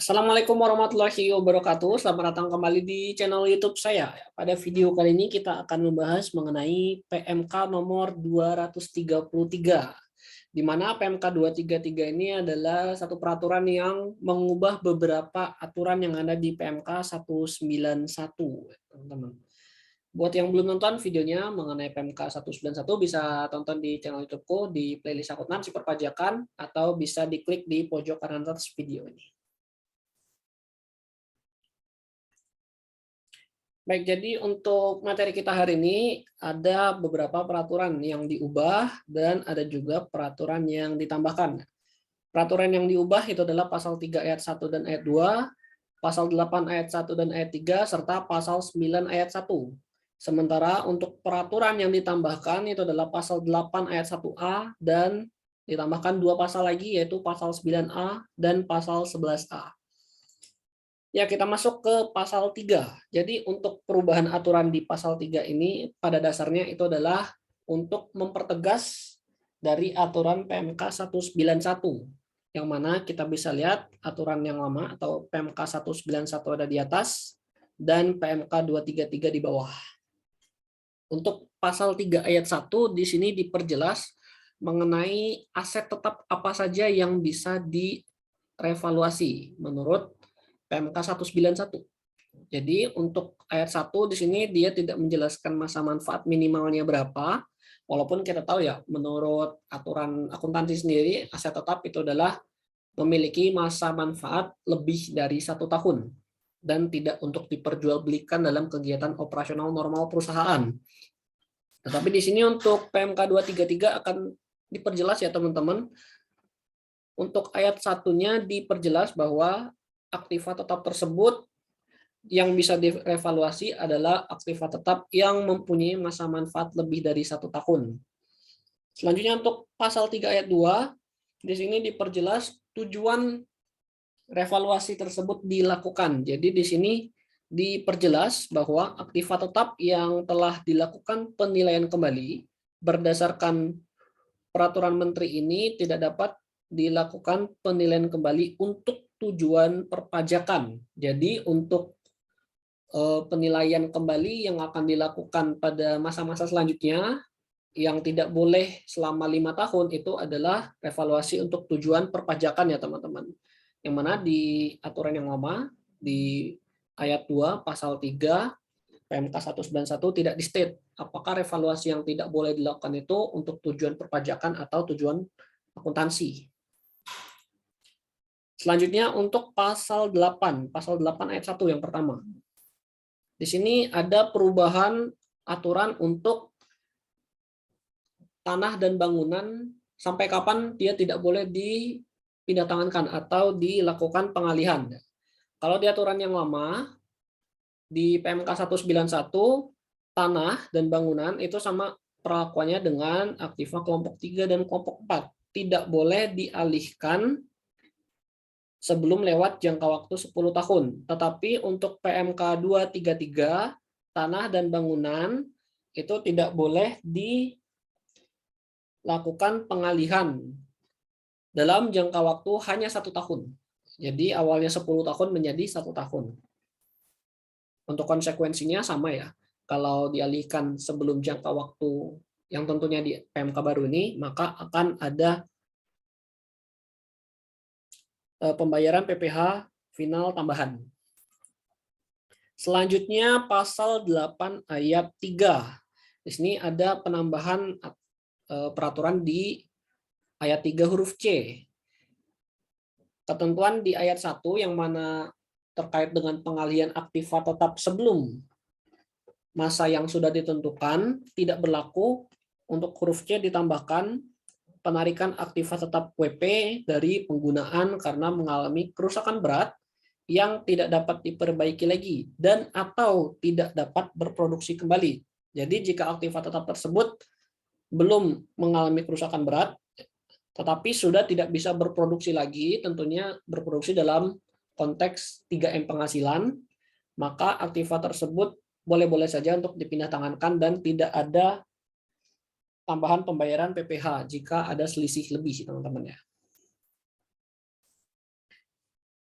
Assalamualaikum warahmatullahi wabarakatuh. Selamat datang kembali di channel YouTube saya. Pada video kali ini kita akan membahas mengenai PMK nomor 233. Di mana PMK 233 ini adalah satu peraturan yang mengubah beberapa aturan yang ada di PMK 191, teman-teman. Buat yang belum nonton videonya mengenai PMK 191 bisa tonton di channel YouTube-ku di playlist akuntansi perpajakan atau bisa diklik di pojok kanan atas video ini. Baik, jadi untuk materi kita hari ini ada beberapa peraturan yang diubah dan ada juga peraturan yang ditambahkan. Peraturan yang diubah itu adalah pasal 3 ayat 1 dan ayat 2, pasal 8 ayat 1 dan ayat 3, serta pasal 9 ayat 1. Sementara untuk peraturan yang ditambahkan itu adalah pasal 8 ayat 1A dan ditambahkan dua pasal lagi yaitu pasal 9A dan pasal 11A. Ya, kita masuk ke pasal 3. Jadi untuk perubahan aturan di pasal 3 ini pada dasarnya itu adalah untuk mempertegas dari aturan PMK 191. Yang mana kita bisa lihat aturan yang lama atau PMK 191 ada di atas dan PMK 233 di bawah. Untuk pasal 3 ayat 1 di sini diperjelas mengenai aset tetap apa saja yang bisa direvaluasi menurut PMK 191. Jadi untuk ayat 1 di sini dia tidak menjelaskan masa manfaat minimalnya berapa, walaupun kita tahu ya menurut aturan akuntansi sendiri aset tetap itu adalah memiliki masa manfaat lebih dari 1 tahun dan tidak untuk diperjualbelikan dalam kegiatan operasional normal perusahaan. Tetapi di sini untuk PMK 233 akan diperjelas ya teman-teman. Untuk ayat satunya diperjelas bahwa aktiva tetap tersebut yang bisa direvaluasi adalah aktiva tetap yang mempunyai masa manfaat lebih dari 1 tahun. Selanjutnya untuk pasal 3 ayat 2, di sini diperjelas tujuan revaluasi tersebut dilakukan. Jadi di sini diperjelas bahwa aktiva tetap yang telah dilakukan penilaian kembali berdasarkan peraturan menteri ini tidak dapat dilakukan penilaian kembali untuk tujuan perpajakan. Jadi untuk penilaian kembali yang akan dilakukan pada masa-masa selanjutnya yang tidak boleh selama 5 tahun itu adalah revaluasi untuk tujuan perpajakan ya teman-teman. Yang mana di aturan yang lama di ayat 2 pasal 3 PMK 191 tidak di-state apakah revaluasi yang tidak boleh dilakukan itu untuk tujuan perpajakan atau tujuan akuntansi. Selanjutnya untuk pasal 8 ayat 1 yang pertama. Di sini ada perubahan aturan untuk tanah dan bangunan sampai kapan dia tidak boleh dipindahtangankan atau dilakukan pengalihan. Kalau di aturan yang lama di PMK 191 tanah dan bangunan itu sama perlakuannya dengan aktiva kelompok 3 dan kelompok 4. Tidak boleh dialihkan sebelum lewat jangka waktu 10 tahun. Tetapi untuk PMK 233, tanah dan bangunan itu tidak boleh dilakukan pengalihan dalam jangka waktu hanya 1 tahun. Jadi awalnya 10 tahun menjadi 1 tahun. Untuk konsekuensinya sama ya. Kalau dialihkan sebelum jangka waktu yang tentunya di PMK baru ini, maka akan ada pembayaran PPh final tambahan. Selanjutnya pasal 8 ayat 3. Di sini ada penambahan peraturan di ayat 3 huruf C. Ketentuan di ayat 1 yang mana terkait dengan pengalihan aktiva tetap sebelum masa yang sudah ditentukan tidak berlaku. Untuk huruf C ditambahkan penarikan aktiva tetap WP dari penggunaan karena mengalami kerusakan berat yang tidak dapat diperbaiki lagi dan atau tidak dapat berproduksi kembali. Jadi jika aktiva tetap tersebut belum mengalami kerusakan berat tetapi sudah tidak bisa berproduksi lagi, tentunya berproduksi dalam konteks 3M penghasilan, maka aktiva tersebut boleh-boleh saja untuk dipindah tangankan dan tidak ada tambahan pembayaran PPh jika ada selisih lebih, teman-teman ya.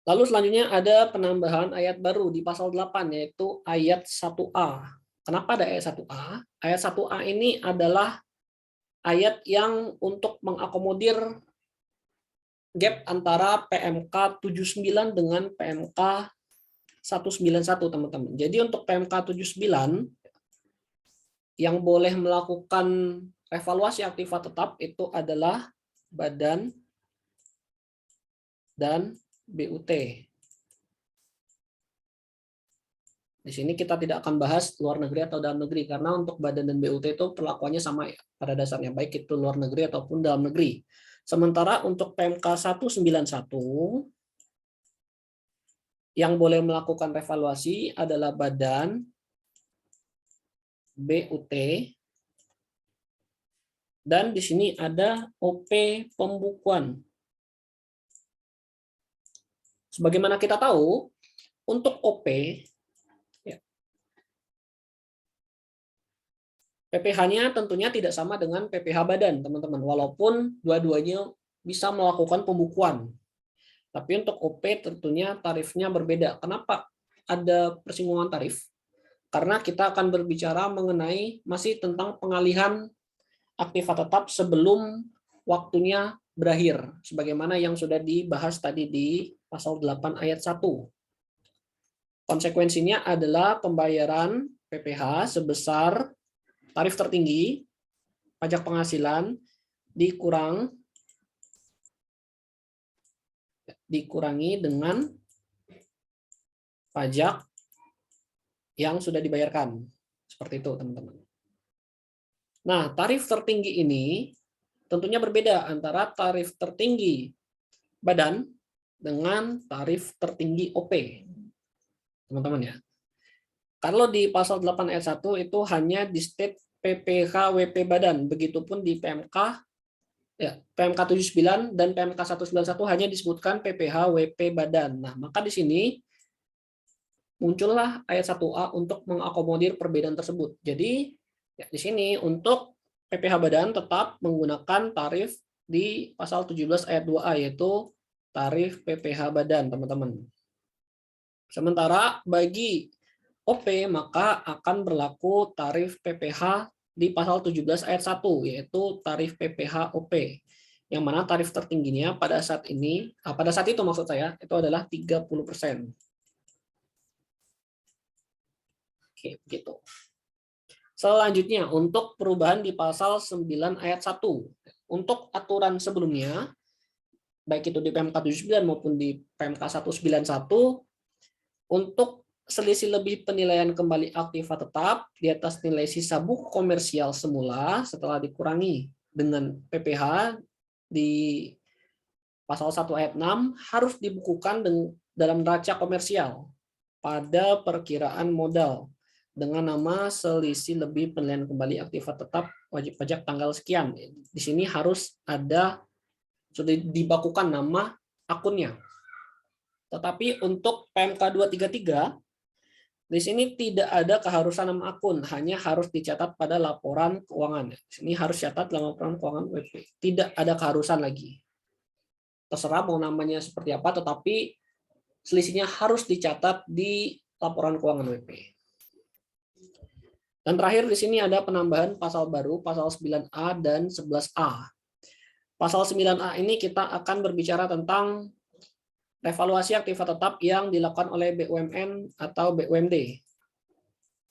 Lalu selanjutnya ada penambahan ayat baru di pasal 8, yaitu ayat 1A. Kenapa ada ayat 1A? Ayat 1A ini adalah ayat yang untuk mengakomodir gap antara PMK 79 dengan PMK 191, teman-teman. Jadi untuk PMK 79 yang boleh melakukan evaluasi aktiva tetap itu adalah Badan dan BUT. Di sini kita tidak akan bahas luar negeri atau dalam negeri, karena untuk Badan dan BUT itu perlakuannya sama ya, pada dasarnya, baik itu luar negeri ataupun dalam negeri. Sementara untuk PMK 191 yang boleh melakukan revaluasi adalah Badan, BUT, dan di sini ada OP pembukuan. Sebagaimana kita tahu, untuk OP, PPh-nya tentunya tidak sama dengan PPh badan, teman-teman. Walaupun dua-duanya bisa melakukan pembukuan. Tapi untuk OP tentunya tarifnya berbeda. Kenapa ada persinggungan tarif? Karena kita akan berbicara mengenai masih tentang pengalihan aktiva tetap sebelum waktunya berakhir. Sebagaimana yang sudah dibahas tadi di pasal 8 ayat 1. Konsekuensinya adalah pembayaran PPh sebesar tarif tertinggi, pajak penghasilan, dikurangi dengan pajak yang sudah dibayarkan. Seperti itu, teman-teman. Nah, tarif tertinggi ini tentunya berbeda antara tarif tertinggi badan dengan tarif tertinggi OP. Teman-teman ya. Kalau di pasal 8 ayat 1 itu hanya di state PPh WP badan, begitupun di PMK ya, PMK 79 dan PMK 191 hanya disebutkan PPh WP badan. Nah, maka di sini muncullah ayat 1A untuk mengakomodir perbedaan tersebut. Jadi ya, di sini untuk PPh badan tetap menggunakan tarif di pasal 17 ayat 2A, yaitu tarif PPh badan, teman-teman. Sementara bagi OP maka akan berlaku tarif PPh di pasal 17 ayat 1, yaitu tarif PPh OP, yang mana tarif tertingginya pada saat ini, pada saat itu maksud saya, itu adalah 30%. Oke, begitu. Selanjutnya, untuk perubahan di pasal 9 ayat 1. Untuk aturan sebelumnya, baik itu di PMK 79 maupun di PMK 191, untuk selisih lebih penilaian kembali aktiva tetap di atas nilai sisa buku komersial semula setelah dikurangi dengan PPh di pasal 1 ayat 6 harus dibukukan dalam neraca komersial pada perkiraan modal dengan nama selisih lebih penilaian kembali aktiva tetap wajib pajak tanggal sekian. Di sini harus ada sudah dibakukan nama akunnya. Tetapi untuk PMK 233 di sini tidak ada keharusan nama akun, hanya harus dicatat pada laporan keuangan. Di sini harus catat dalam laporan keuangan WP. Tidak ada keharusan lagi. Terserah mau namanya seperti apa, tetapi selisihnya harus dicatat di laporan keuangan WP. Dan terakhir di sini ada penambahan pasal baru, pasal 9A dan 11A. Pasal 9A ini kita akan berbicara tentang evaluasi aktiva tetap yang dilakukan oleh BUMN atau BUMD.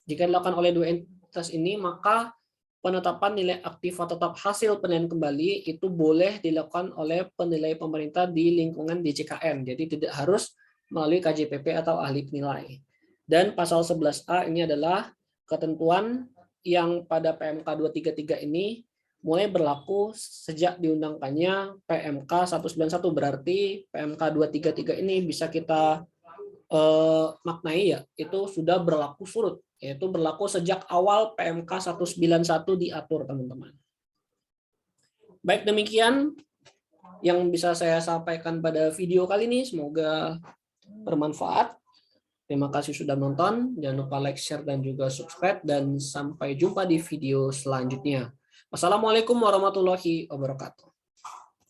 Jika dilakukan oleh dua entitas ini, maka penetapan nilai aktiva tetap hasil penilaian kembali itu boleh dilakukan oleh penilai pemerintah di lingkungan DJKN. Jadi tidak harus melalui KJPP atau ahli penilai. Dan pasal 11A ini adalah ketentuan yang pada PMK 233 ini mulai berlaku sejak diundangkannya PMK 191. Berarti PMK 233 ini bisa kita maknai ya, itu sudah berlaku surut, yaitu berlaku sejak awal PMK 191 diatur, teman-teman. Baik, demikian yang bisa saya sampaikan pada video kali ini. Semoga bermanfaat. Terima kasih sudah menonton. Jangan lupa like, share, dan juga subscribe. Dan sampai jumpa di video selanjutnya. Wassalamualaikum warahmatullahi wabarakatuh.